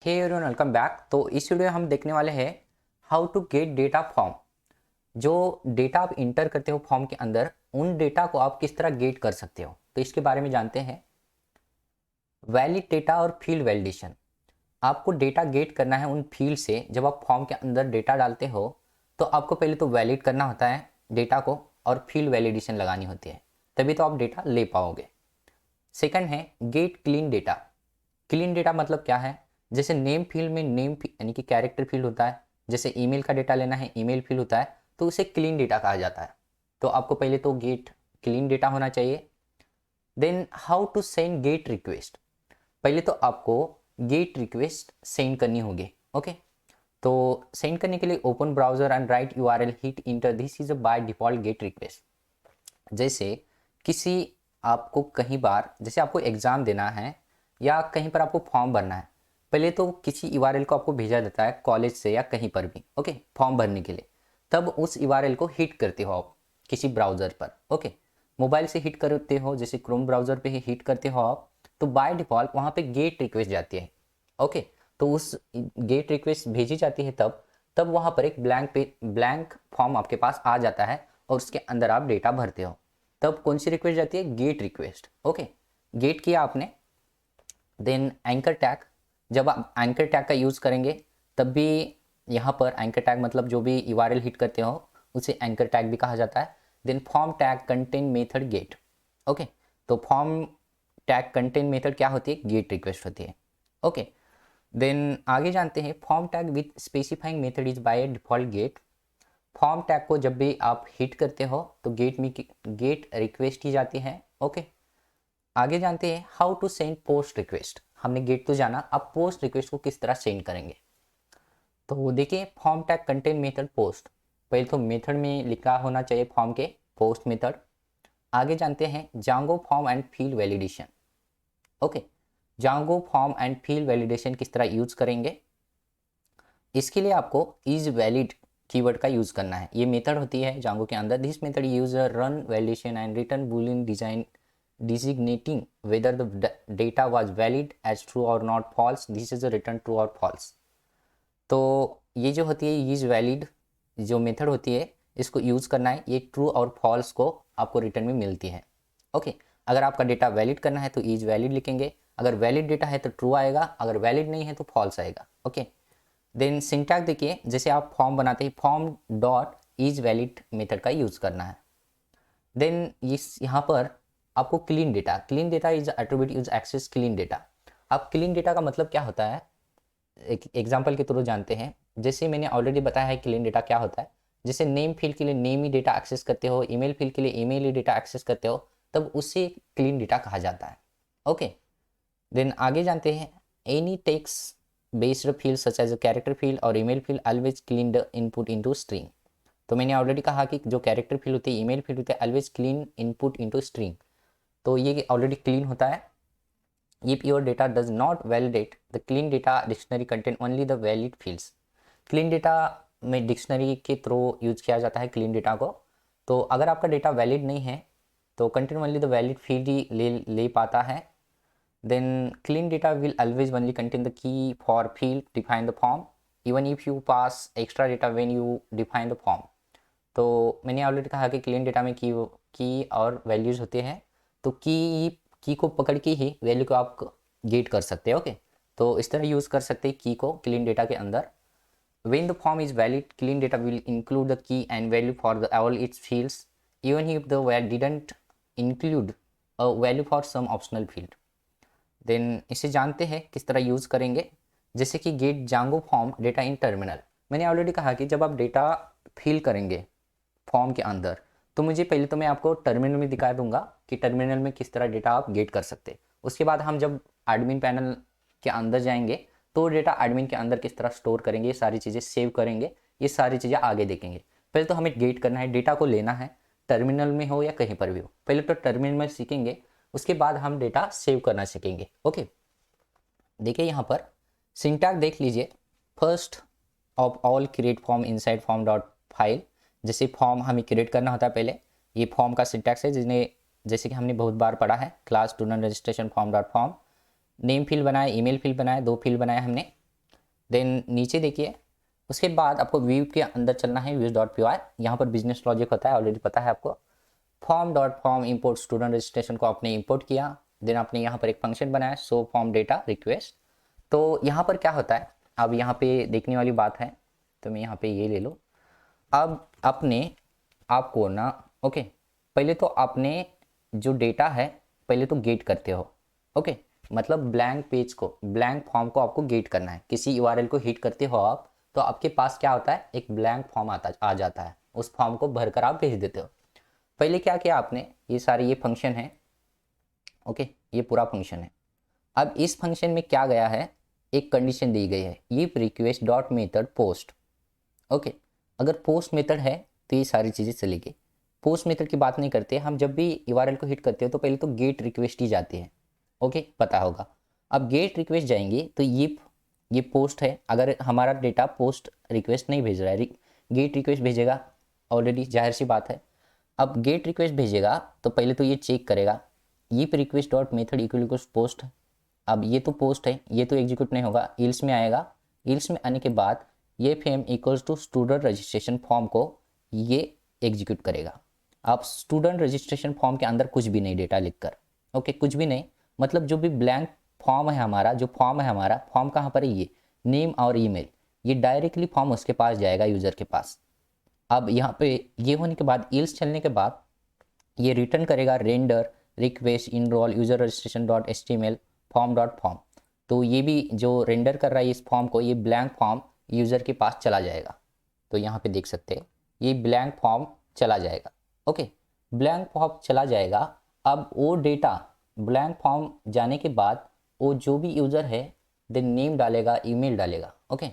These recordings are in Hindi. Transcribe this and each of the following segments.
Hey everyone, welcome back. तो इस वीडियो में हम देखने वाले हैं how to get data form. जो डेटा आप इंटर करते हो फॉर्म के अंदर, उन डेटा को आप किस तरह गेट कर सकते हो, तो इसके बारे में जानते हैं। वैलिड डेटा और फील्ड वैलिडेशन। आपको डेटा गेट करना है उन फील्ड से। जब आप फॉर्म के अंदर डेटा डालते हो तो आपको पहले तो वैलिड करना होता है डेटा को, और फील्ड वैलिडेशन लगानी होती है, तभी तो आप डेटा ले पाओगे। सेकंड है gate clean data. Clean data मतलब क्या है? जैसे नेम फील्ड में नेम यानी कि कैरेक्टर फील्ड होता है, जैसे ईमेल का डेटा लेना है ईमेल फील्ड होता है, तो उसे क्लीन डेटा कहा जाता है। तो आपको पहले तो गेट क्लीन डेटा होना चाहिए। Then how to send get request. पहले तो आपको गेट रिक्वेस्ट सेंड करनी होगी। ओके, तो सेंड करने के लिए open browser and right URL hit inter this is a bye default gate request. जैसे किसी आपको कहीं बार, जैसे आपको एग्ज़ाम देना है या कहीं पर आपको फॉर्म भरना है, पहले तो किसी यूआरएल को आपको भेजा जाता है कॉलेज से या कहीं पर भी। ओके, फॉर्म भरने के लिए तब उस यूआरएल को हिट करते हो आप किसी ब्राउज़र पर। ओके, मोबाइल से हिट करते हो, जैसे क्रोम ब्राउज़र पे ही हिट करते हो आप, तो बाय डिफ़ॉल्ट वहाँ पे गेट रिक्वेस्ट जाती है। ओके, तो उस गेट रिक्वेस्ट भेजी जाती है तब तब वहाँ पर एक ब्लैंक फॉर्म आपके पास आ जाता है और उसके अंदर आप डेटा भरते हो। तब कौन सी रिक्वेस्ट जाती है? Gate request. ओके, गेट किया आपने। Then anchor tag. जब आप एंकर टैग का यूज़ करेंगे तब भी यहाँ पर एंकर टैग मतलब जो भी यूआरएल हिट करते हो उसे एंकर टैग भी कहा जाता है। Then form tag contain method get. Okay, तो फॉर्म टैग कंटेन मेथड क्या होती है? गेट रिक्वेस्ट होती है। ओके, देन आगे जानते हैं form tag with specifying method is by default get. Form tag को जब भी आप हिट करते हो तो गेट रिक्वेस्ट की जाती है। ओके, आगे जानते हैं how to send post request. हमने गेट तो जाना, अब पोस्ट रिक्वेस्ट को किस तरह सेंड करेंगे। तो देखिए, form tag contain method post. पहले तो मेथड में लिखा होना चाहिए फॉर्म के पोस्ट मेथड। आगे जानते हैं Django form and field validation. Okay, Django form and field validation किस तरह यूज करेंगे, इसके लिए आपको इज वैलिड कीवर्ड का यूज करना है। ये मेथड होती है जांगो के अंदर। This method use run validation and return boolean design designating whether the data was valid as true or not false. This is a return true or false. तो ये जो होती है यूज वैलिड जो मेथड होती है, इसको यूज़ करना है। ये ट्रू और फॉल्स को आपको रिटर्न में मिलती है। ओके, अगर आपका डेटा वैलिड करना है तो इज वैलिड लिखेंगे। अगर वैलिड डेटा है तो ट्रू आएगा, अगर वैलिड नहीं है तो फॉल्स आएगा। ओके, देन सिंटैक्स देखिए, जैसे आप फॉर्म बनाते हैं form dot is valid method का यूज़ करना है। देन इस यहाँ पर आपको clean data is attribute use access clean data. अब क्लीन डेटा का मतलब क्या होता है, एक एग्जांपल के थ्रू जानते हैं। जैसे मैंने ऑलरेडी बताया है क्लीन डेटा क्या होता है। जैसे नेम फील्ड के लिए नेम ही डेटा एक्सेस करते हो, ईमेल फील्ड के लिए ईमेल ही डेटा एक्सेस करते हो, तब उसे क्लीन डेटा कहा जाता है। ओके, देन आगे जानते हैं any text based field such as character field और email field always clean the input into string. तो मैंने ऑलरेडी कहा कि जो कैरेक्टर फील्ड होती है, ईमेल फील्ड होती है, always clean input into string. तो ये ऑलरेडी क्लीन होता है। If your data does not validate, the clean data dictionary contain only the valid fields. Clean data में डिक्शनरी के थ्रू यूज किया जाता है क्लीन डेटा को। तो अगर आपका डेटा वैलिड नहीं है तो contain only the valid field ही ले पाता है। Then clean data will always only contain the key for field define the form even if you pass extra data when you define the form. तो मैंने ऑलरेडी कहा कि क्लीन डेटा में की और वैल्यूज होते हैं, तो की को पकड़ के ही वैल्यू को आप गेट कर सकते हैं। ओके, तो इस तरह यूज़ कर सकते हैं की को क्लीन डेटा के अंदर। When the form is valid, clean data will include the key and value for all its fields, even if the didn't include a value for some optional field. Then इसे जानते हैं किस तरह यूज़ करेंगे। जैसे कि get Django form data in terminal. मैंने ऑलरेडी कहा कि जब आप डेटा फिल करेंगे फॉर्म के अंदर, तो मुझे पहले तो मैं आपको टर्मिनल में दिखा दूंगा कि टर्मिनल में किस तरह डेटा आप गेट कर सकते हैं। उसके बाद हम जब एडमिन पैनल के अंदर जाएंगे तो डेटा एडमिन के अंदर किस तरह स्टोर करेंगे, ये सारी चीज़ें सेव करेंगे, ये सारी चीज़ें आगे देखेंगे। पहले तो हमें गेट करना है, डेटा को लेना है, टर्मिनल में हो या कहीं पर भी हो। पहले तो टर्मिनल में सीखेंगे, उसके बाद हम डेटा सेव करना सीखेंगे। ओके, देखिए यहाँ पर सिंटैक्स देख लीजिए। First of all create form inside form dot file. जैसे फॉर्म हमें क्रिएट करना होता है पहले, ये फॉर्म का सिंटैक्स है जिन्हें जैसे कि हमने बहुत बार पढ़ा है class student registration form dot form. Name field बनाए, ईमेल फील्ड बनाए, दो फील्ड बनाए हमने। देन नीचे देखिए, उसके बाद आपको व्यू के अंदर चलना है, व्यूज डॉट पी वाई। यहाँ पर बिजनेस लॉजिक होता है, ऑलरेडी पता है आपको। Form dot form import student registration को आपने इंपोर्ट किया, देन आपने यहाँ पर एक फंक्शन बनाया सो फॉर्म डेटा रिक्वेस्ट। तो यहाँ पर क्या होता है, अब यहाँ पे देखने वाली बात है, तो मैं यहाँ पे ये ले लो। अब अपने आपको ना, ओके, पहले तो आपने जो डेटा है पहले तो गेट करते हो, ओके, मतलब ब्लैंक पेज को, ब्लैंक फॉर्म को आपको गेट करना है। किसी यूआरएल को हिट करते हो आप, तो आपके पास क्या होता है, एक ब्लैंक फॉर्म आ जाता है। उस फॉर्म को भरकर आप भेज देते हो। पहले क्या किया आपने, ये सारे ये फंक्शन है, ओके, ये पूरा फंक्शन है। अब इस फंक्शन में क्या गया है, एक कंडीशन दी गई है, if request dot method post, okay. अगर पोस्ट मेथड है तो ये सारी चीज़ें चलेगी। पोस्ट मेथड की बात नहीं करते हम, जब भी यूआरएल को हिट करते हो तो पहले तो गेट रिक्वेस्ट ही जाती है, ओके, पता होगा। अब गेट रिक्वेस्ट जाएंगी तो ये पोस्ट है, अगर हमारा डेटा पोस्ट रिक्वेस्ट नहीं भेज रहा है, गेट रिक्वेस्ट भेजेगा, ऑलरेडी जाहिर सी बात है। अब गेट रिक्वेस्ट भेजेगा तो पहले तो ये चेक करेगा, ये request dot method equal to post. अब ये तो पोस्ट है, ये तो एग्जीक्यूट नहीं होगा, इल्स में आएगा। इल्स में आने के बाद ये फेम equals to student registration form को ये एग्जीक्यूट करेगा। आप स्टूडेंट रजिस्ट्रेशन फॉर्म के अंदर कुछ भी नहीं डेटा लिखकर, ओके, कुछ भी नहीं, मतलब जो भी ब्लैंक फॉर्म है हमारा, जो फॉर्म है हमारा, फॉर्म कहाँ पर है, ये नेम और ईमेल, ये डायरेक्टली फॉर्म उसके पास जाएगा, यूज़र के पास। अब यहाँ पे ये होने के बाद, इल्स चलने के बाद ये रिटर्न करेगा render request enroll user registration dot HTML form dot form. तो ये भी जो रेंडर कर रहा है इस फॉर्म को, ये ब्लैंक फॉर्म यूज़र के पास चला जाएगा। तो यहाँ पे देख सकते हैं ये ब्लैंक फॉर्म चला जाएगा, ओके, ब्लैंक फॉर्म चला जाएगा। अब वो डेटा ब्लैंक फॉर्म जाने के बाद वो जो भी यूज़र है देन नेम डालेगा, ईमेल डालेगा, ओके,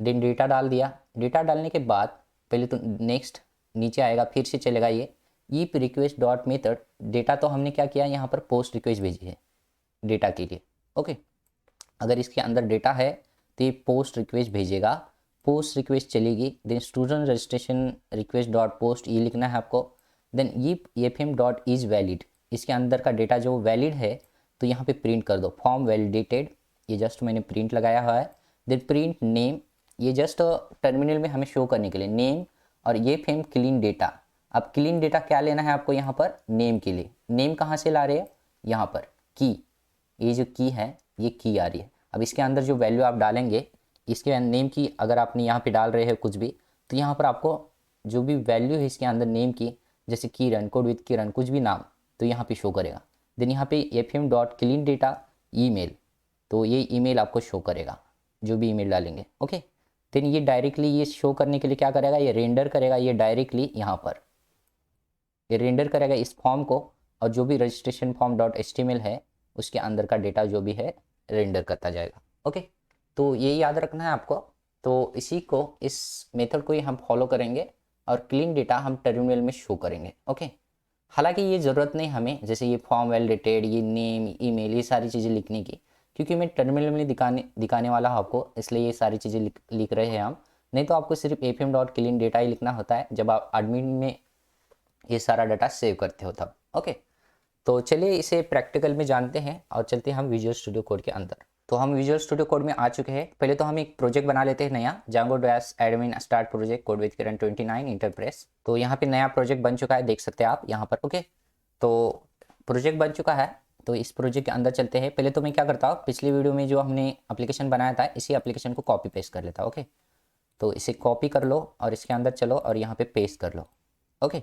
देन डेटा डाल दिया। डेटा डालने के बाद पहले तो नेक्स्ट नीचे आएगा, फिर से चलेगा ये ईप रिक्वेस्ट डॉट मेथड। डेटा तो हमने क्या किया, यहाँ पर पोस्ट रिक्वेस्ट भेजी है डेटा के लिए, ओके। अगर इसके अंदर डेटा है तो ये पोस्ट रिक्वेस्ट भेजेगा, पोस्ट रिक्वेस्ट चलेगी, then student registration request dot post ये लिखना है आपको। देन ईप एफएम डॉट इज वैलिड, इसके अंदर का डेटा जो वैलिड है तो यहाँ पे प्रिंट कर दो फॉर्म वैलिडेटेड, ये जस्ट मैंने प्रिंट लगाया हुआ है। देन प्रिंट नेम, ये जस्ट टर्मिनल में हमें शो करने के लिए नेम, और ये फेम क्लीन डेटा। अब क्लीन डेटा क्या लेना है आपको, यहाँ पर नेम के लिए, नेम कहाँ से ला रहे हैं, यहाँ पर की, ये जो की है ये की आ रही है। अब इसके अंदर जो वैल्यू आप डालेंगे, इसके नेम की अगर आपने यहाँ पे डाल रहे हैं कुछ भी, तो यहाँ पर आपको जो भी वैल्यू है इसके अंदर नेम की, जैसे किरण, कोड विद किरण, कुछ भी नाम, तो यहाँ पे शो करेगा। देन यहाँ पे FM dot clean data email, तो ये ईमेल आपको शो करेगा जो भी ईमेल डालेंगे, ओके। देन ये डायरेक्टली ये शो करने के लिए क्या करेगा, ये रेंडर करेगा, ये डायरेक्टली यहाँ पर ये रेंडर करेगा इस फॉर्म को, और जो भी रजिस्ट्रेशन फॉर्म डॉट एचटीएमएल है उसके अंदर का डेटा जो भी है रेंडर करता जाएगा, ओके। तो ये याद रखना है आपको। तो इसी को, इस मेथड को ही हम फॉलो करेंगे और क्लीन डेटा हम टर्मिनल में शो करेंगे, ओके। हालांकि ये ज़रूरत नहीं हमें, जैसे ये फॉर्म वैलिडेटेड, ये नेम, ईमेल, ये सारी चीज़ें लिखने की, क्योंकि मैं टर्मिनल में दिखाने वाला हूँ आपको, इसलिए ये सारी चीज़ें लिख रहे हैं हम। नहीं तो आपको सिर्फ एफएम डॉट क्लीन डेटा ही लिखना होता है जब आप एडमिन में ये सारा डाटा सेव करते हो तब, ओके। तो चलिए इसे प्रैक्टिकल में जानते हैं और चलते हैं हम विजुअल स्टूडियो कोड के अंदर। तो हम विजुअल स्टूडियो कोड में आ चुके हैं। पहले तो हम एक प्रोजेक्ट बना लेते हैं नया, Django dash admin start project code with Kiran 29 enter press. तो यहाँ पे नया प्रोजेक्ट बन चुका है, देख सकते हैं आप यहाँ पर, ओके। तो प्रोजेक्ट बन चुका है, तो इस प्रोजेक्ट के अंदर चलते हैं। पहले तो मैं क्या करता हूँ, पिछली वीडियो में जो हमने एप्लीकेशन बनाया था इसी एप्लीकेशन को कॉपी पेस्ट कर लेता, ओके। तो इसे कॉपी कर लो और इसके अंदर चलो और यहाँ पे पेस्ट कर लो, ओके।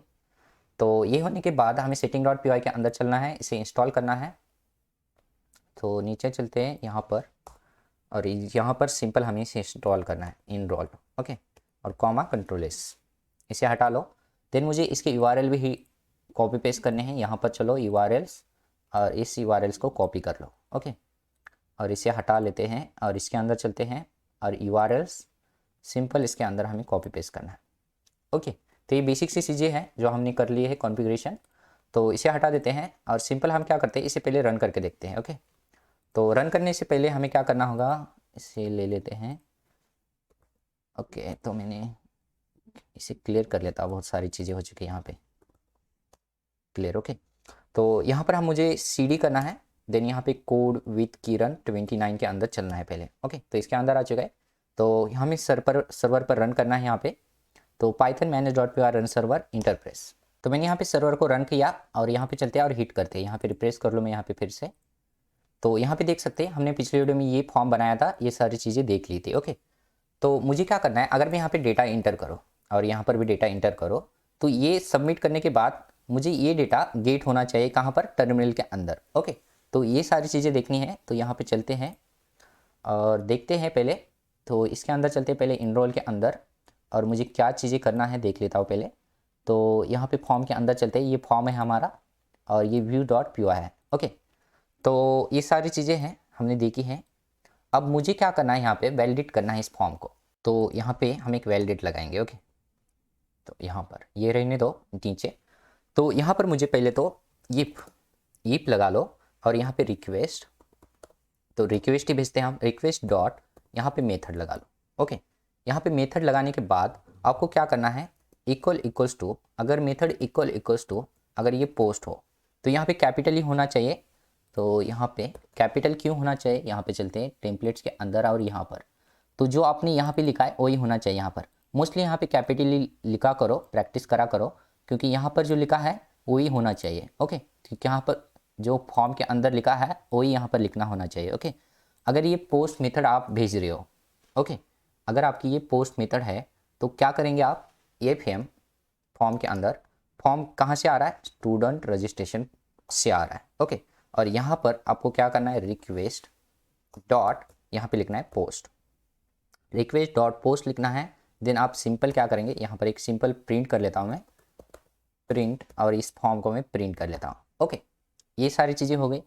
तो ये होने के बाद हमें सेटिंग डॉट पी के अंदर चलना है, इसे इंस्टॉल करना है। तो नीचे चलते हैं यहाँ पर, और यहाँ पर सिंपल हमें इसे इंस्टॉल करना है, इनरोल, ओके, और कॉमा कंट्रोल एस, इसे हटा लो। देन मुझे इसके यूआरएल भी कॉपी पेस्ट करने हैं, यहाँ पर चलो यूआरएल्स, और इस यूआरएल्स को कॉपी कर लो, ओके, और इसे हटा लेते हैं और इसके अंदर चलते हैं, और यूआरएल्स सिंपल इसके अंदर हमें कॉपी पेस्ट करना है, ओके। तो ये बेसिक सी चीज़ें हैं जो हमने कर ली है कॉन्फ़िगरेशन। तो इसे हटा देते हैं और सिंपल हम क्या करते हैं, इसे पहले रन करके देखते हैं, ओके। तो रन करने से पहले हमें क्या करना होगा, इसे ले लेते हैं, ओके। तो मैंने इसे क्लियर कर लेता, बहुत सारी चीज़ें हो चुकी है यहाँ पे, क्लियर, ओके। तो यहाँ पर हम मुझे CD करना है, देन यहाँ पे कोड विथ किरण 29 के अंदर चलना है पहले, ओके। तो इसके अंदर आ चुका है, तो हमें सर्वर पर रन करना है यहाँ पे। तो Python manage.py run server enterprise. तो मैंने यहाँ पे सर्वर को रन किया और यहाँ पे चलते हैं और हिट करते हैं। यहाँ पे रिप्रेस कर लो मैं यहाँ पे फिर से। तो यहाँ पे देख सकते हैं हमने पिछले वीडियो में ये फॉर्म बनाया था, ये सारी चीज़ें देख ली थी। ओके, तो मुझे क्या करना है, अगर मैं यहाँ पे डेटा इंटर करो और यहाँ पर भी डेटा इंटर करो, तो ये सबमिट करने के बाद मुझे ये डेटा गेट होना चाहिए कहाँ पर, टर्मिनल के अंदर। ओके, तो ये सारी चीज़ें देखनी है। तो यहाँ पे चलते हैं और देखते हैं पहले। तो इसके अंदर चलते हैं पहले इनरोल के अंदर, और मुझे क्या चीज़ें करना है देख लेता हूँ पहले। तो यहाँ पे फॉर्म के अंदर चलते हैं, ये फॉर्म है हमारा और ये view.py है। ओके, तो ये सारी चीज़ें हैं हमने देखी हैं। अब मुझे क्या करना है, यहाँ पे वैलिडेट करना है इस फॉर्म को। तो यहाँ पे हम एक वैलिडेट लगाएंगे। ओके, तो यहाँ पर ये रहने दो नीचे। तो यहाँ पर मुझे पहले तो इफ लगा लो और यहाँ पे रिक्वेस्ट, तो रिक्वेस्ट ही भेजते हैं हम, रिक्वेस्ट डॉट यहाँ पे मेथड लगा लो। ओके, यहाँ पे मेथड लगाने के बाद आपको क्या करना है, इक्वल्स टू, अगर मेथड इक्वल्स टू अगर ये पोस्ट हो तो यहाँ पे कैपिटल ही होना चाहिए। तो यहाँ पे कैपिटल क्यों होना चाहिए, यहाँ पे चलते हैं टेम्पलेट्स के अंदर और यहाँ पर, तो जो आपने यहाँ पे लिखा है वही होना चाहिए। यहाँ पर मोस्टली यहाँ पे कैपिटल ही लिखा करो, प्रैक्टिस करा करो, क्योंकि यहाँ पर जो लिखा है वही होना चाहिए। ओके, क्योंकि यहाँ पर जो फॉर्म के अंदर लिखा है वही यहाँ पर लिखना होना चाहिए। ओके, अगर ये पोस्ट मेथड आप भेज रहे हो, ओके, अगर आपकी ये पोस्ट मेथड है तो क्या करेंगे आप, FM फॉर्म के अंदर, फॉर्म कहाँ से आ रहा है, स्टूडेंट रजिस्ट्रेशन से आ रहा है। ओके, और यहाँ पर आपको क्या करना है, रिक्वेस्ट डॉट यहाँ पे लिखना है पोस्ट, रिक्वेस्ट डॉट पोस्ट लिखना है। देन आप सिंपल क्या करेंगे, यहाँ पर एक सिंपल प्रिंट कर लेता हूँ मैं, प्रिंट, और इस फॉर्म को मैं प्रिंट कर लेता हूँ। ओके, ये सारी चीज़ें हो गई।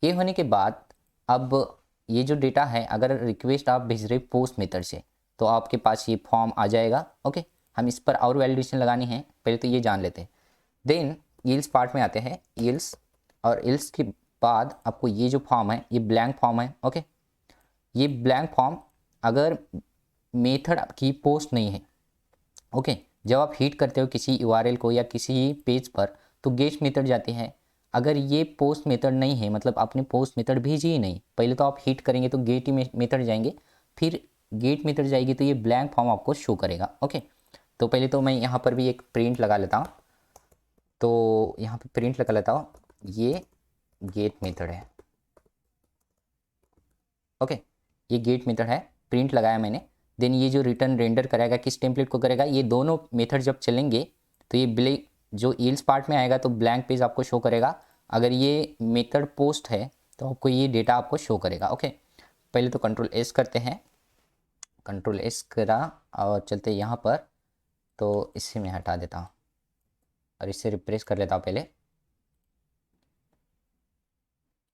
ये होने के बाद अब ये जो डेटा है, अगर रिक्वेस्ट आप भेज रहे पोस्ट मेथड से तो आपके पास ये फॉर्म आ जाएगा। ओके, हम इस पर और वैलिडेशन लगानी है, पहले तो ये जान लेते हैं। देन इल्स पार्ट में आते हैं, इल्स, और इल्स के बाद आपको ये जो फॉर्म है ये ब्लैंक फॉर्म है। ओके, ये ब्लैंक फॉर्म अगर मेथड की पोस्ट नहीं है, ओके, जब आप हिट करते हो किसी URL को या किसी पेज पर तो गेट मेथड जाती है। अगर ये पोस्ट मेथड नहीं है, मतलब आपने पोस्ट मेथड भेजी ही नहीं, पहले तो आप हिट करेंगे तो गेट मेथड जाएंगे, फिर गेट मेथड जाएगी तो ये ब्लैंक फॉर्म आपको शो करेगा। ओके, तो पहले तो मैं यहाँ पर भी एक प्रिंट लगा लेता हूँ। तो यहाँ पे प्रिंट लगा लेता हूँ, ये गेट मेथड है। ओके, ये गेट मेथड है, प्रिंट लगाया मैंने। देन ये जो रिटर्न रेंडर करेगा किस टेम्पलेट को करेगा, ये दोनों मेथड जब चलेंगे तो ये ब्लैंक जो इल्स पार्ट में आएगा तो ब्लैंक पेज आपको शो करेगा। अगर ये मेथड पोस्ट है तो आपको ये डेटा आपको शो करेगा। ओके, पहले तो Ctrl+S करते हैं, Ctrl+S करा और चलते यहाँ पर, तो इससे मैं हटा देता हूँ और इससे रिप्रेस कर लेता हूँ पहले।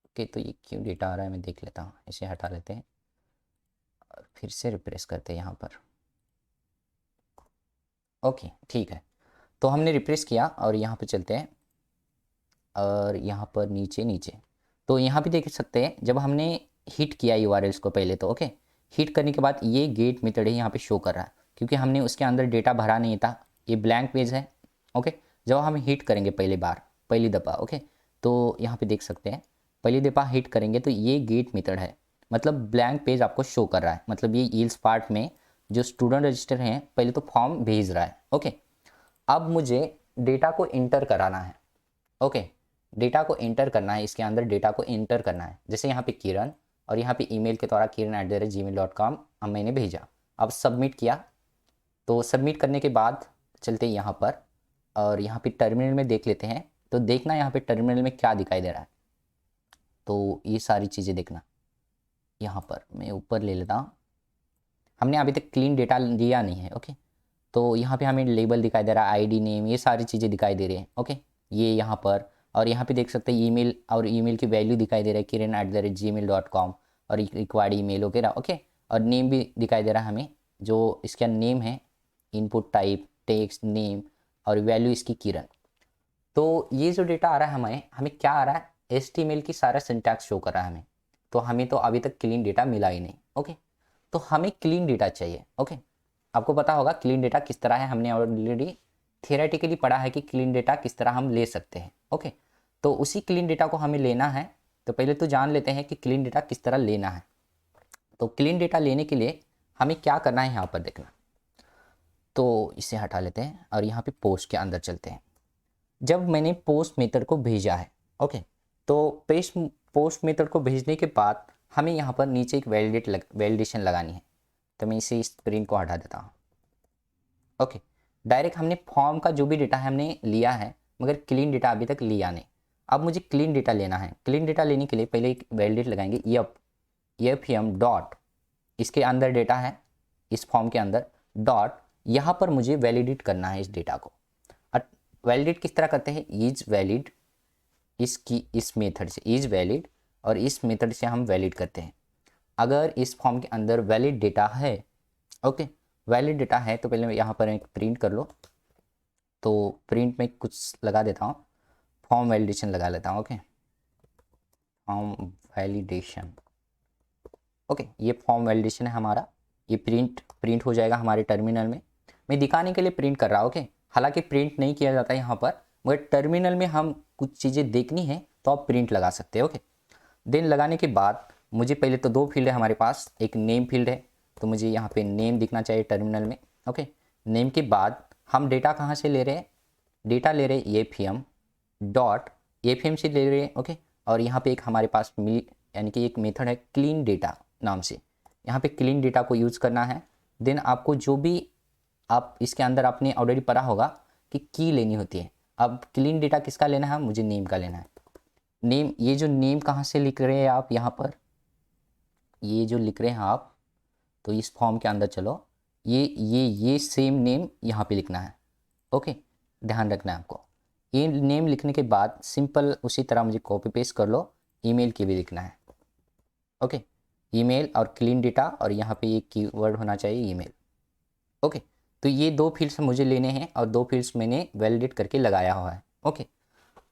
ओके, तो ये क्यों डेटा आ रहा है मैं देख लेता हूँ, इसे हटा लेते हैं और फिर से रिप्रेस करते हैं यहाँ पर। ओके, ठीक है, तो हमने रिप्रेस किया और यहाँ पे चलते हैं और यहाँ पर नीचे तो यहाँ पे देख सकते हैं जब हमने हिट किया URLs को पहले तो, ओके, हिट करने के बाद ये गेट मेथड ही यहाँ पे शो कर रहा है, क्योंकि हमने उसके अंदर डेटा भरा नहीं था, ये ब्लैंक पेज है। ओके, जब हम हिट करेंगे पहली दफ़ा, ओके, तो यहाँ पे देख सकते हैं पहली दफ़ा हिट करेंगे तो ये गेट मेथड है, मतलब ब्लैंक पेज आपको शो कर रहा है, मतलब ये इल्स पार्ट में जो स्टूडेंट रजिस्टर हैं पहले तो फॉर्म भेज रहा है। ओके, अब मुझे डेटा को इंटर कराना है। ओके, डेटा को इंटर करना है, इसके अंदर डेटा को इंटर करना है। जैसे यहाँ पे किरण और यहाँ पे ईमेल के द्वारा kiran@gmail.com अब मैंने भेजा, अब सबमिट किया। तो सबमिट करने के बाद चलते हैं यहाँ पर और यहाँ पे टर्मिनल में देख लेते हैं। तो देखना यहाँ पे टर्मिनल में क्या दिखाई दे रहा है, तो ये सारी चीज़ें देखना। यहाँ पर मैं ऊपर ले लेता हूँ, हमने अभी तक क्लीन डेटा लिया नहीं है। ओके, तो यहाँ पे हमें लेबल दिखाई दे रहा है, ID नेम, ये सारी चीज़ें दिखाई दे रही हैं। ओके, ये यहाँ पर, और यहाँ पे देख सकते हैं ईमेल और ईमेल की वैल्यू दिखाई दे रहा है kiran@gmail.com और रिक्वायर्ड ईमेल वगैरह। ओके, और नेम भी दिखाई दे रहा है हमें, जो इसका नेम है, इनपुट टाइप टेक्स्ट नेम और वैल्यू इसकी किरण। तो ये जो डेटा आ रहा है हमें क्या आ रहा है, HTML की सारा सिंटैक्स शो कर रहा है हमें। तो हमें तो अभी तक क्लीन डेटा मिला ही नहीं। ओके, तो हमें क्लीन डेटा चाहिए। ओके, आपको पता होगा क्लीन डेटा किस तरह है, हमने ऑलरेडी थियोरेटिकली पढ़ा है कि क्लीन डेटा किस तरह हम ले सकते हैं। ओके, तो उसी क्लीन डेटा को हमें लेना है। तो पहले तो जान लेते हैं कि क्लीन डेटा किस तरह लेना है। तो क्लीन डेटा लेने के लिए हमें क्या करना है यहाँ पर देखना। तो इसे हटा लेते हैं और यहाँ पे पोस्ट के अंदर चलते हैं। जब मैंने पोस्ट मेथड को भेजा है, ओके, तो पोस्ट मेथड को भेजने के बाद हमें यहाँ पर नीचे एक वैलिडेशन लगानी है। तो मैं इसे इस प्रिंट को हटा देता हूँ। ओके, डायरेक्ट हमने फॉर्म का जो भी डेटा है हमने लिया है, मगर क्लीन डेटा अभी तक लिया नहीं। अब मुझे क्लीन डेटा लेना है। क्लीन डेटा लेने के लिए पहले एक वैलिडेट लगाएंगे, एफ डॉट, इसके अंदर डेटा है, इस फॉर्म के अंदर डॉट, यहाँ पर मुझे वैलिडेट करना है इस डेटा को। वैलिडेट किस तरह करते हैं, इज वैलिड, इसकी इस मेथड से इज वैलिड, और इस मेथड से हम वैलिड करते हैं। अगर इस फॉर्म के अंदर वैलिड डेटा है, ओके, वैलिड डेटा है, तो पहले यहाँ पर एक प्रिंट कर लो। तो प्रिंट में कुछ लगा देता हूँ, फॉर्म वैलिडेशन लगा लेता हूँ। ओके, फॉर्म वैलिडेशन, ओके, ये फॉर्म वैलिडेशन है हमारा। ये प्रिंट हो जाएगा हमारे टर्मिनल में। मैं दिखाने के लिए प्रिंट कर रहा हूँ। ओके, हालांकि प्रिंट नहीं किया जाता है यहाँ पर, मगर टर्मिनल में हम कुछ चीज़ें देखनी है तो आप प्रिंट लगा सकते हैं। ओके, देन लगाने के बाद मुझे पहले तो दो फील्ड है हमारे पास, एक नेम फील्ड है, तो मुझे यहाँ पे नेम दिखना चाहिए टर्मिनल में। ओके, नेम के बाद हम डेटा कहाँ से ले रहे हैं, डेटा ले रहे हैं एफएम डॉट, एफएम से ले रहे हैं। ओके, और यहाँ पे एक हमारे पास यानी कि एक मेथड है क्लीन डेटा नाम से, यहाँ पे क्लीन डेटा को यूज़ करना है। देन आपको जो भी आप इसके अंदर आपने ऑलरेडी पढ़ा होगा कि की लेनी होती है। अब क्लीन डेटा किसका लेना है, मुझे नेम का लेना है। नेम, ये जो नेम कहाँ से लिख रहे हैं आप, यहाँ पर ये जो लिख रहे हैं आप, तो इस फॉर्म के अंदर चलो, ये सेम नेम यहाँ पे लिखना है। ओके, ध्यान रखना है आपको। ये नेम लिखने के बाद सिंपल उसी तरह मुझे कॉपी पेस्ट कर लो, ईमेल की भी लिखना है। ओके, ईमेल और क्लीन डेटा, और यहाँ पे एक कीवर्ड होना चाहिए ईमेल। ओके, तो ये दो फील्ड्स मुझे लेने हैं और दो फील्ड्स मैंने वैलिडेट करके लगाया हुआ है। ओके,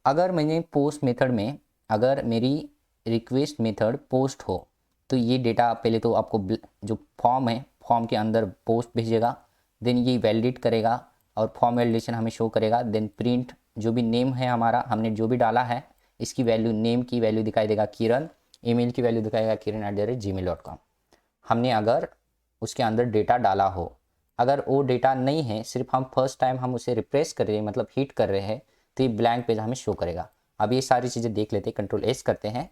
अगर मैंने पोस्ट मेथड में, अगर मेरी रिक्वेस्ट मेथड पोस्ट हो, तो ये डेटा पहले तो आपको जो फॉर्म है, फॉर्म के अंदर पोस्ट भेजेगा, देन ये वैलिडेट करेगा और फॉर्म वैलिडेशन हमें शो करेगा। देन प्रिंट, जो भी नेम है हमारा, हमने जो भी डाला है, इसकी वैल्यू, नेम की वैल्यू दिखाई देगा किरण, ईमेल की वैल्यू दिखाएगा kiran@gmail.com। हमने अगर उसके अंदर डेटा डाला हो, अगर वो डेटा नहीं है, सिर्फ हम फर्स्ट टाइम हम उसे रिप्रेस कर रहे हैं, मतलब हिट कर रहे हैं, तो ये ब्लैंक पेज हमें शो करेगा। अब ये सारी चीज़ें देख लेते हैं, Ctrl+S करते हैं,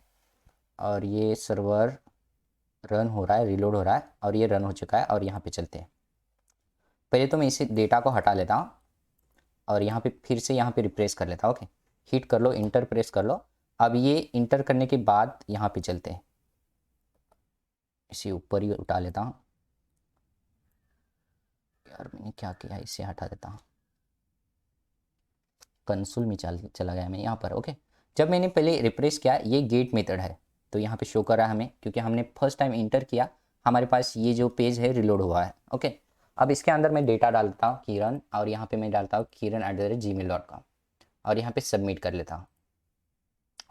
और ये सर्वर रन हो रहा है, रिलोड हो रहा है, और ये रन हो चुका है। और यहाँ पे चलते हैं। पहले तो मैं इसे डेटा को हटा लेता हूँ और यहाँ पे फिर से यहाँ पे रिप्रेस कर लेता हूँ। ओके, हिट कर लो, इंटर प्रेस कर लो। अब ये इंटर करने के बाद यहाँ पे चलते हैं, इसे ऊपर ही उठा लेता हूँ। यार मैंने क्या किया, इसे हटा देता हूँ, कंसोल में चला गया मैं यहाँ पर। ओके, जब मैंने पहले रिप्रेस किया, ये गेट मेथड है, तो यहाँ पे शो कर रहा है हमें, क्योंकि हमने फर्स्ट टाइम इंटर किया, हमारे पास ये जो पेज है रिलोड हुआ है। ओके, अब इसके अंदर मैं डेटा डालता हूँ किरण, और यहाँ पे मैं डालता हूँ kiran@gmail.com, और यहाँ पे सबमिट कर लेता हूँ।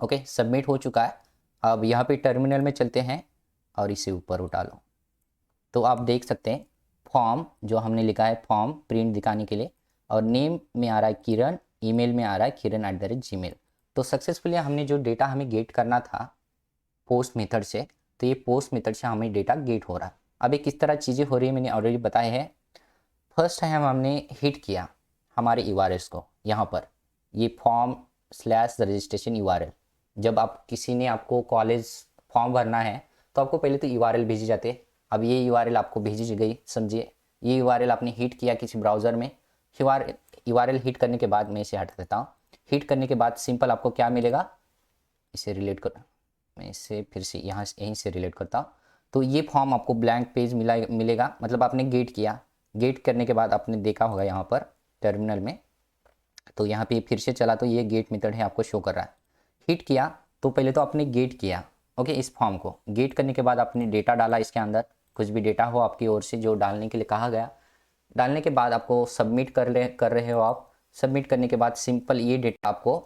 ओके, सबमिट हो चुका है। अब यहाँ पे टर्मिनल में चलते हैं और इसे ऊपर उठा लो, तो आप देख सकते हैं फॉर्म जो हमने लिखा है, फॉर्म प्रिंट दिखाने के लिए, और नेम में आ रहा है किरण, ईमेल में आ रहा है kiran@gmail। तो सक्सेसफुली हमने जो डेटा हमें गेट करना था पोस्ट मेथड से, तो ये पोस्ट मेथड से हमें डेटा गेट हो रहा है। अब ये किस तरह चीज़ें हो रही है मैंने ऑलरेडी बताया है। फर्स्ट टाइम हमने हिट किया हमारे URLs को, यहाँ पर ये form/registration URL, जब आप किसी ने आपको कॉलेज फॉर्म भरना है तो आपको पहले तो URL भेजी जाती है। अब ये URL आपको भेजी गई, समझिए ये URL आपने हिट किया किसी ब्राउज़र में। URL हिट करने के बाद मैं इसे हटा देता हूँ। हिट करने के बाद सिंपल आपको क्या मिलेगा, इसे रिलेट कर, मैं इसे फिर से यहीं से रिलेट करता हूँ। तो ये फॉर्म आपको ब्लैंक पेज मिलेगा, मतलब आपने गेट किया, गेट करने के बाद आपने देखा होगा यहाँ पर टर्मिनल में, तो यहाँ पे फिर से चला तो ये गेट मेथड है आपको शो कर रहा है। हिट किया तो पहले तो आपने गेट किया, ओके, इस फॉर्म को गेट करने के बाद आपने डेटा डाला, इसके अंदर कुछ भी डेटा हो आपकी ओर से जो डालने के लिए कहा गया, डालने के बाद आपको सबमिट कर रहे हो आप। सबमिट करने के बाद सिंपल ये डेटा आपको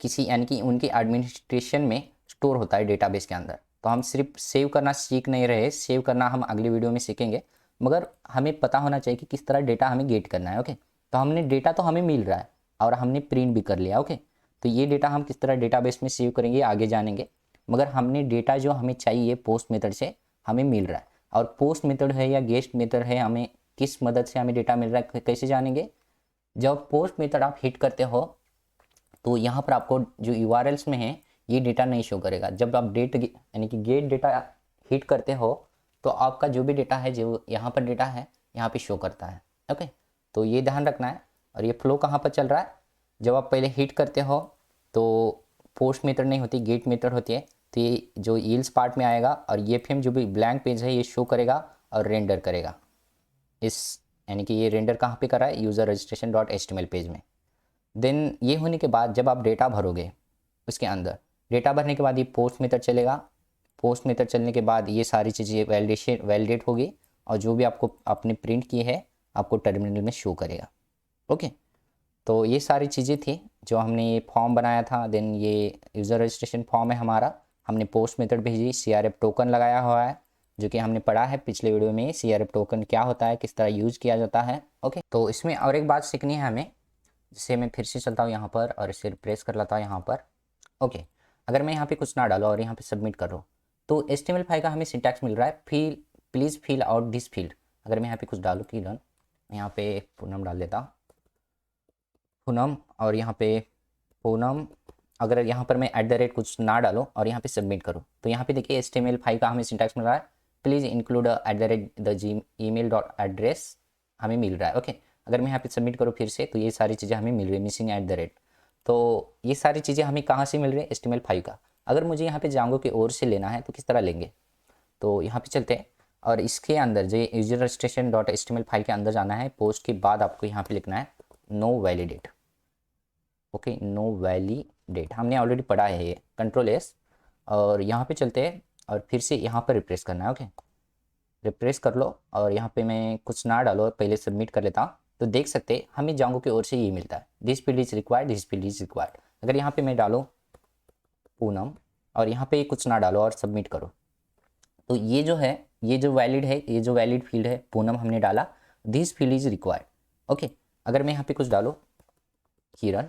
किसी, यानी कि उनकी एडमिनिस्ट्रेशन में स्टोर होता है डेटाबेस के अंदर। तो हम सिर्फ सेव करना सीख नहीं रहे, सेव करना हम अगली वीडियो में सीखेंगे, मगर हमें पता होना चाहिए कि किस तरह डेटा हमें गेट करना है। ओके, तो हमने डेटा तो हमें मिल रहा है और हमने प्रिंट भी कर लिया। ओके, तो ये डेटा हम किस तरह डेटाबेस में सेव करेंगे आगे जानेंगे, मगर हमने डेटा जो हमें चाहिए पोस्ट मेथड से हमें मिल रहा है। और पोस्ट मेथड है या गेट मेथड है, हमें किस मदद से हमें डेटा मिल रहा है कैसे जानेंगे? जब पोस्ट मेथड आप हिट करते हो तो यहाँ पर आपको जो यूआरएल्स में है ये डेटा नहीं शो करेगा। जब आप डेट यानी कि गेट डेटा हिट करते हो तो आपका जो भी डेटा है, जो यहाँ पर डेटा है यहाँ पे शो करता है। ओके, तो ये ध्यान रखना है। और ये फ्लो कहाँ पर चल रहा है? जब आप पहले हिट करते हो तो पोस्ट मेथड नहीं होती, गेट मेथड होती है। तो ये जो यील्ड्स पार्ट में आएगा और ये फिर जो भी ब्लैंक पेज है ये शो करेगा और रेंडर करेगा। इस यानी कि ये रेंडर कहाँ पे कर रहा है? User registration dot HTML page में। देन ये होने के बाद जब आप डेटा भरोगे उसके अंदर, डेटा भरने के बाद ये पोस्ट मेथड चलेगा। पोस्ट मेथड चलने के बाद ये सारी चीज़ें वैलिडेट होगी और जो भी आपको आपने प्रिंट की है आपको टर्मिनल में शो करेगा। ओके, तो ये सारी चीज़ें थी जो हमने ये फॉर्म बनाया था। देन ये यूज़र रजिस्ट्रेशन फॉर्म है हमारा, हमने पोस्ट मेथड भेजी, सीआरएफ टोकन लगाया हुआ है जो कि हमने पढ़ा है पिछले वीडियो में। सीआरएफ टोकन क्या होता है, किस तरह यूज़ किया जाता है। ओके, तो इसमें और एक बात सीखनी है हमें, जिससे मैं फिर से चलता हूँ यहाँ पर और इसे प्रेस कर लेता हूँ यहाँ पर। ओके, अगर मैं यहाँ पे कुछ ना डालूँ और यहाँ पे सबमिट करूँ तो HTML5 का हमें सिंटैक्स मिल रहा है, please fill out this field. अगर मैं यहाँ पे कुछ डालूँ कि रन, यहाँ पे पूनम डाल देता हूँ, पूनम, और यहाँ पे पूनम। अगर यहाँ पर मैं कुछ ना डालूँ और यहाँ पे सबमिट करूँ तो यहाँ पे देखिए HTML5 का हमें सिंटैक्स मिल रहा है, please include the email dot address हमें मिल रहा है। ओके, अगर मैं यहाँ पे सबमिट करूँ फिर से तो ये सारी चीज़ें हमें मिल रही है, मिसिंग @ तो ये सारी चीज़ें हमें कहाँ से मिल रही है? HTML5 का। अगर मुझे यहाँ पे जांगो की ओर से लेना है तो किस तरह लेंगे? तो यहाँ पे चलते हैं और इसके अंदर जो यूजर रजिस्ट्रेशन डॉट HTML5 के अंदर जाना है। पोस्ट के बाद आपको यहाँ पे लिखना है no validate. Okay, no validate हमने ऑलरेडी पढ़ा है ये, Ctrl+S, और यहाँ पे चलते हैं और फिर से यहाँ पर रिप्रेस करना है। ओके, रिप्रेस कर लो और यहाँ पे मैं कुछ ना डालो, पहले सबमिट कर लेता हूँ। तो देख सकते हैं हमें जांगो की ओर से ये मिलता है, this field is required, this field is required. अगर यहाँ पे मैं डालूँ पूनम और यहाँ पे कुछ ना डालो और सबमिट करो तो ये जो है, ये जो वैलिड है, ये जो वैलिड फील्ड है पूनम हमने डाला, this field is required. Okay, अगर मैं यहाँ पे कुछ डालो किरण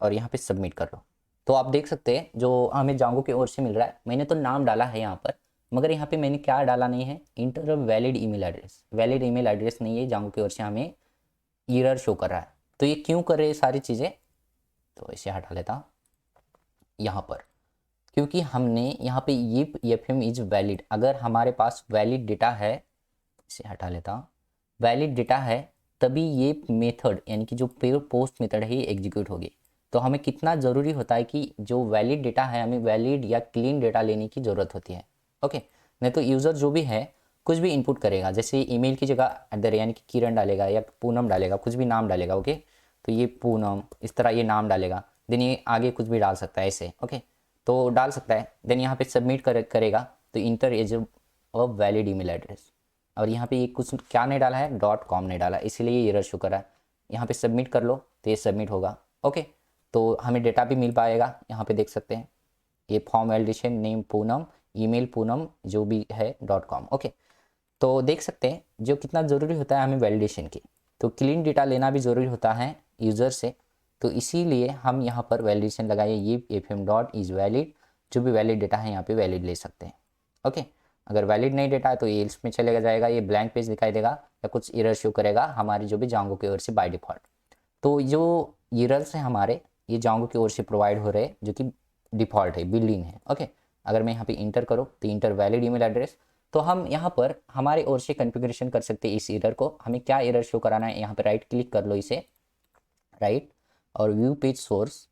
और यहाँ पे सबमिट कर लो तो आप देख सकते हैं जो हमें जांगो की ओर से मिल रहा है। मैंने तो नाम डाला है यहाँ पर, मगर यहाँ पे मैंने क्या डाला नहीं है? Inter valid email address. Valid email address नहीं है, जांगो की ओर से हमें एरर शो कर रहा है। तो ये क्यों कर रहे हैं सारी चीज़ें? तो इसे हटा लेता हूँ यहाँ पर, क्योंकि हमने यहाँ पे ये एफएम इज वैलिड। अगर हमारे पास वैलिड डेटा है, इसे हटा लेता हूँ, वैलिड डेटा है तभी ये मेथड यानी कि जो पोस्ट मेथड है ये एग्जीक्यूट होगी। तो हमें कितना ज़रूरी होता है कि जो वैलिड डेटा है हमें वैलिड या क्लीन डेटा लेने की ज़रूरत होती है। ओके, नहीं तो यूज़र जो भी है कुछ भी इनपुट करेगा, जैसे ईमेल की जगह यानी कि किरण डालेगा या पूनम डालेगा, कुछ भी नाम डालेगा। ओके, तो ये पूनम इस तरह ये नाम डालेगा, देन ये आगे कुछ भी डाल सकता है ऐसे। ओके, तो डाल सकता है, देन यहाँ पे सबमिट करेगा तो enter as a valid email address, और यहाँ पे ये कुछ क्या नहीं डाला है? .com नहीं डाला, इसलिए ये एरर शो कर रहा है। यहाँ पे सबमिट कर लो तो ये सबमिट होगा। ओके, तो हमें डेटा भी मिल पाएगा। यहाँ पे देख सकते हैं ये form validation, name Poonam, email Poonam, जो भी है .com। ओके, तो देख सकते हैं जो कितना ज़रूरी होता है हमें वैलिडेशन की। तो क्लीन डेटा लेना भी ज़रूरी होता है यूज़र से, तो इसीलिए हम यहाँ पर वैलिडेशन लगाए, ये एफएम डॉट इज़ वैलिड, जो भी वैलिड डेटा है यहाँ पे वैलिड ले सकते हैं। ओके, अगर वैलिड नहीं डेटा है तो ये एल्स में चलेगा जाएगा, ये ब्लैंक पेज दिखाई देगा या कुछ एरर शो करेगा हमारी जो भी जांगो की ओर से बाय डिफ़ॉल्ट। तो जो एरर्स हैं हमारे ये जांगो की ओर से प्रोवाइड हो रहे हैं जो कि डिफ़ॉल्ट है, बिल्डिंग है। ओके, अगर मैं यहाँ पे इंटर करूँ तो इंटर वैलिड ईमेल एड्रेस, तो हम यहाँ पर हमारे ओर से कॉन्फ़िगरेशन कर सकते हैं इस एरर को। हमें क्या एरर शो कराना है, यहाँ पे राइट क्लिक कर लो इसे, राइट, और व्यू पेज सोर्स,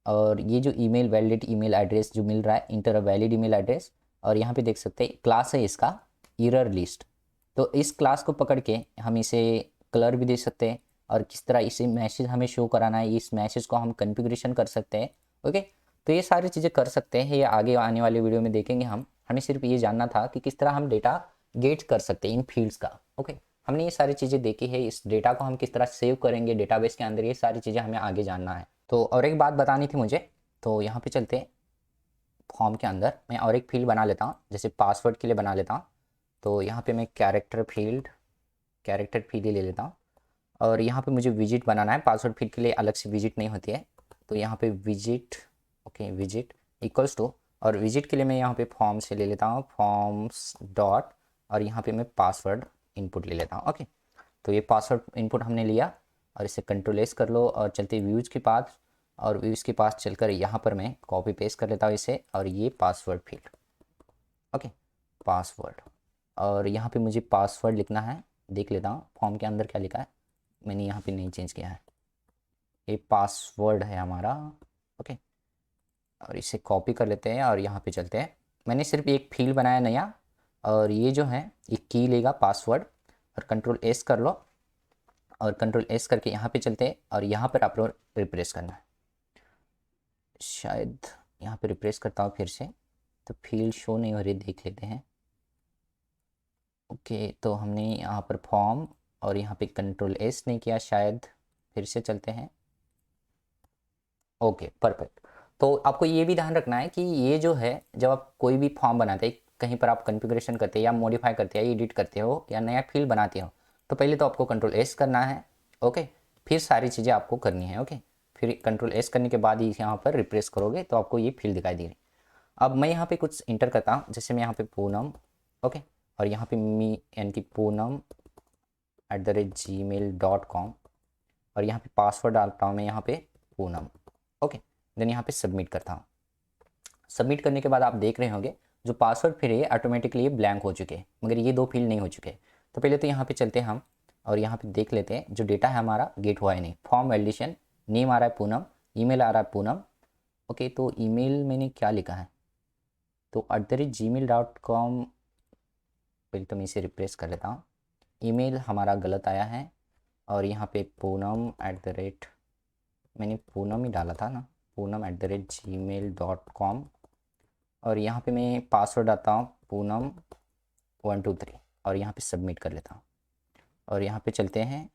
और ये जो ईमेल वैलिड ईमेल एड्रेस जो मिल रहा है, इंटर वैलिड ईमेल एड्रेस, और यहाँ पे देख सकते हैं क्लास है इसका एरर लिस्ट। तो इस क्लास को पकड़ के हम इसे कलर भी दे सकते हैं और किस तरह इसे मैसेज हमें शो कराना है, इस मैसेज को हम कॉन्फ़िगरेशन कर सकते हैं। ओके, तो ये सारी चीज़ें कर सकते हैं, ये आगे आने वाले वीडियो में देखेंगे हम। हमें सिर्फ ये जानना था कि किस तरह हम डेटा गेट कर सकते हैं इन फील्ड्स का। ओके, हमने ये सारी चीज़ें देखी है, इस डेटा को हम किस तरह सेव करेंगे डेटाबेस के अंदर, ये सारी चीज़ें हमें आगे जानना है। तो और एक बात बतानी थी मुझे, तो यहाँ पे चलते हैं फॉर्म के अंदर, मैं और एक फील्ड बना लेता हूँ, जैसे पासवर्ड के लिए बना लेता हूँ। तो यहाँ पे मैं कैरेक्टर फील्ड ही ले लेता हूँ, और यहाँ पे मुझे विजिट बनाना है। पासवर्ड फील्ड के लिए अलग से विजिट नहीं होती है, तो यहाँ पे visit, okay, visit equals to, और विजिट के लिए मैं यहाँ पे फॉर्म से ले लेता हूँ फॉर्म्स डॉट, और यहाँ पे मैं पासवर्ड इनपुट ले लेता हूँ। ओके, तो ये पासवर्ड इनपुट हमने लिया और इसे कंट्रोल एस कर लो और चलते व्यूज़ के पास, और व्यूज़ के पास चलकर यहाँ पर मैं कॉपी पेस्ट कर लेता हूँ इसे, और ये पासवर्ड फील्ड। ओके, पासवर्ड, और यहाँ पे मुझे पासवर्ड लिखना है, देख लेता हूँ फॉर्म के अंदर क्या लिखा है, मैंने यहाँ पे नहीं चेंज किया है, ये पासवर्ड है हमारा। ओके, और इसे कॉपी कर लेते हैं और यहाँ पे चलते हैं। मैंने सिर्फ एक फील्ड बनाया नया, और ये जो है ये की लेगा पासवर्ड, और कंट्रोल एस कर लो, और कंट्रोल एस करके यहाँ पे चलते हैं, और यहाँ पर आप लोग रिप्रेस करना है। शायद यहाँ पे रिप्रेस करता हूँ फिर से, तो फील्ड शो नहीं हो रही, देख लेते हैं। ओके, तो हमने यहाँ पर फॉर्म और यहाँ पे कंट्रोल एस नहीं किया शायद, फिर से चलते हैं। Okay, perfect. तो आपको ये भी ध्यान रखना है कि ये जो है, जब आप कोई भी फॉर्म बनाते हैं, कहीं पर आप कॉन्फ़िगरेशन करते हैं या मॉडिफाई करते हैं या एडिट करते हो या नया फील्ड बनाते हो, तो पहले तो आपको कंट्रोल एस करना है। ओके, फिर सारी चीज़ें आपको करनी है। ओके, फिर कंट्रोल एस करने के बाद ही यहाँ पर रिप्रेस करोगे तो आपको ये फील्ड दिखाई देगी। अब मैं यहाँ पे कुछ इंटर करता हूँ, जैसे मैं यहाँ पे पूनम, ओके, और यहाँ पे मी यानी कि पूनम@gmail.com, और यहाँ पे पासवर्ड डालता हूँ मैं यहाँ पे पूनम। ओके, देन यहाँ पे सबमिट करता हूँ। सबमिट करने के बाद आप देख रहे होंगे जो पासवर्ड फिर ये ऑटोमेटिकली ब्लैंक हो चुके हैं, मगर ये दो फील्ड नहीं हो चुके। तो पहले तो यहाँ पे चलते हैं हम, और यहाँ पे देख लेते हैं जो डेटा है हमारा गेट हुआ है नहीं। फॉर्म वैलिडेशन, नेम आ रहा है पूनम, ईमेल आ रहा है पूनम। ओके, तो ईमेल मैंने क्या लिखा है, तो @gmail.com, पहले तो मैं इसे रिप्लेस कर लेता हूँ। ईमेल हमारा गलत आया है, और यहाँ पे पूनम मैंने पूनम ही डाला था ना, पूनम@gmail.com, और यहाँ पे मैं पासवर्ड डालता हूँ पूनम123, और यहाँ पे सबमिट कर लेता हूँ, और यहाँ पे चलते हैं।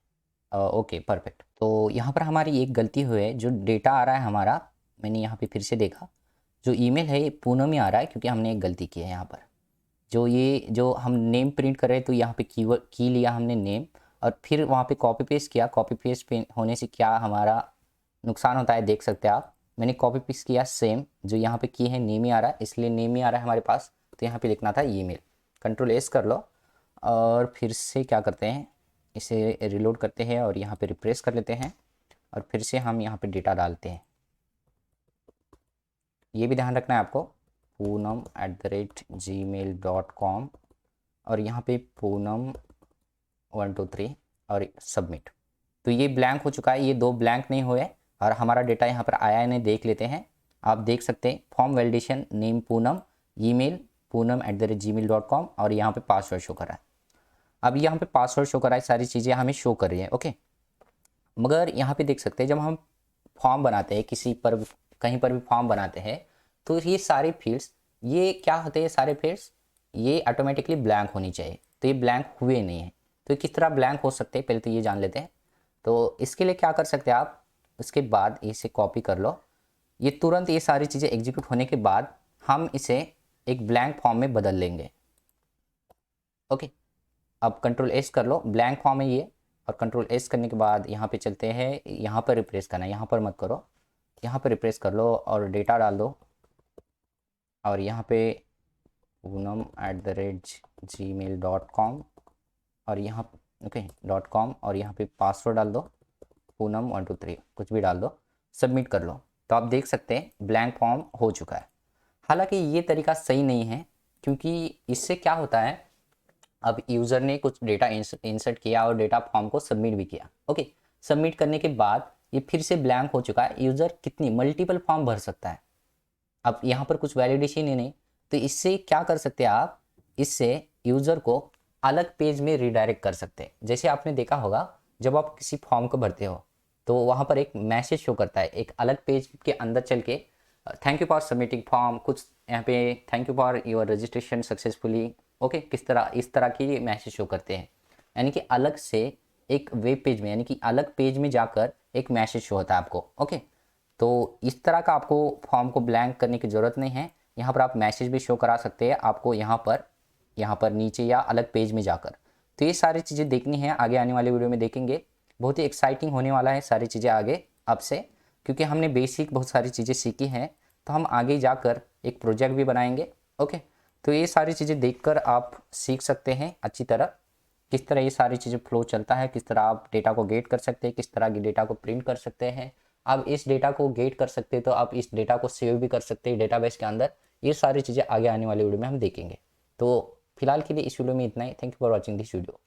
Okay, perfect. तो यहाँ पर हमारी एक गलती हुई है, जो डेटा आ रहा है हमारा, मैंने यहाँ पे फिर से देखा, जो ईमेल है ये पूनम ही आ रहा है, क्योंकि हमने एक गलती की है यहाँ पर। जो हम नेम प्रिंट कर रहे हैं, तो यहाँ पे कीवर्ड की लिया हमने नेम, और फिर वहाँ पे कॉपी पेस्ट किया। कॉपी पेस्ट होने से क्या हमारा नुकसान होता है देख सकते हैं आप। मैंने कॉपी पेस्ट किया सेम, जो यहाँ पे की है नेम ही आ रहा है, इसलिए नेम ही आ रहा है हमारे पास, तो यहाँ पे लिखना था ईमेल। कंट्रोल एस कर लो, और फिर से क्या करते हैं, इसे रिलोड करते हैं और यहाँ पे रिप्रेस कर लेते हैं, और फिर से हम यहाँ पे डेटा डालते हैं। ये भी ध्यान रखना है आपको, पूनम@gmail.com, और यहाँ पे पूनम123, और सबमिट। तो ये ब्लैंक हो चुका है, ये दो ब्लैंक नहीं हुए, और हमारा डेटा यहाँ पर आया है, नहीं देख लेते हैं। आप देख सकते हैं form validation, name Poonam, email पूनम@gmail.com, और यहाँ पे पासवर्ड शो कर रहा है। अब यहाँ पे पासवर्ड शो कर रहा है, सारी चीज़ें हमें शो कर रही है। ओके, मगर यहाँ पे देख सकते हैं जब हम फॉर्म बनाते हैं, किसी पर कहीं पर भी फॉर्म बनाते हैं, तो ये सारे फील्ड्स, ये क्या होते हैं, सारे फील्ड्स ये ऑटोमेटिकली ब्लैंक होनी चाहिए, तो ये ब्लैंक हुए नहीं है। तो किस तरह ब्लैंक हो सकते हैं, पहले तो ये जान लेते हैं। तो इसके लिए क्या कर सकते हैं आप, उसके बाद इसे कॉपी कर लो, ये तुरंत ये सारी चीज़ें एग्जीक्यूट होने के बाद हम इसे एक ब्लैंक फॉर्म में बदल लेंगे। ओके, अब कंट्रोल एस कर लो, ब्लैंक फॉर्म है ये, और कंट्रोल एस करने के बाद यहाँ पे चलते हैं, यहाँ पर रिप्रेस करना है, यहाँ पर मत करो, यहाँ पर रिप्रेस कर लो और डेटा डाल दो, और यहाँ पे पूनम@gmail.com, और यहाँ ओके .com, और यहाँ पे पासवर्ड डाल दो पूनम123, कुछ भी डाल दो, सबमिट कर लो। तो आप देख सकते हैं ब्लैंक फॉर्म हो चुका है। हालांकि ये तरीका सही नहीं है, क्योंकि इससे क्या होता है, अब यूज़र ने कुछ डेटा इंसर्ट किया और डेटा फॉर्म को सबमिट भी किया। ओके, सबमिट करने के बाद ये फिर से ब्लैंक हो चुका है। यूज़र कितनी मल्टीपल फॉर्म भर सकता है, अब यहाँ पर कुछ वैलिडेशन ही नहीं। तो इससे क्या कर सकते हैं आप, इससे यूज़र को अलग पेज में रिडायरेक्ट कर सकते हैं। जैसे आपने देखा होगा, जब आप किसी फॉर्म को भरते हो तो वहाँ पर एक मैसेज शो करता है, एक अलग पेज के अंदर चल के, thank you for submitting form, कुछ यहाँ पे thank you for your registration successfully. Okay, किस तरह, इस तरह की मैसेज शो करते हैं, यानी कि अलग से एक वेब पेज में, यानी कि अलग पेज में जाकर एक मैसेज शो होता है आपको। ओके, तो इस तरह का आपको फॉर्म को ब्लैंक करने की ज़रूरत नहीं है। यहाँ पर आप मैसेज भी शो करा सकते हैं आपको, यहाँ पर नीचे या अलग पेज में जाकर। तो ये सारी चीज़ें देखनी है, आगे आने वाले वीडियो में देखेंगे। बहुत ही एक्साइटिंग होने वाला है सारी चीज़ें आगे अब से, क्योंकि हमने बेसिक बहुत सारी चीज़ें सीखी हैं, तो हम आगे जाकर एक प्रोजेक्ट भी बनाएंगे। ओके, तो ये सारी चीज़ें देखकर आप सीख सकते हैं अच्छी तरह किस तरह ये सारी चीज़ें फ्लो चलता है, किस तरह आप डेटा को गेट कर सकते हैं, किस तरह की डेटा को प्रिंट कर सकते हैं। आप इस डेटा को गेट कर सकते हैं तो आप इस डेटा को सेव भी कर सकते हैं डेटाबेस के अंदर। ये सारी चीज़ें आगे आने वाले वीडियो में हम देखेंगे। तो फिलहाल के लिए इस वीडियो में इतना ही। Thank you for watching this video.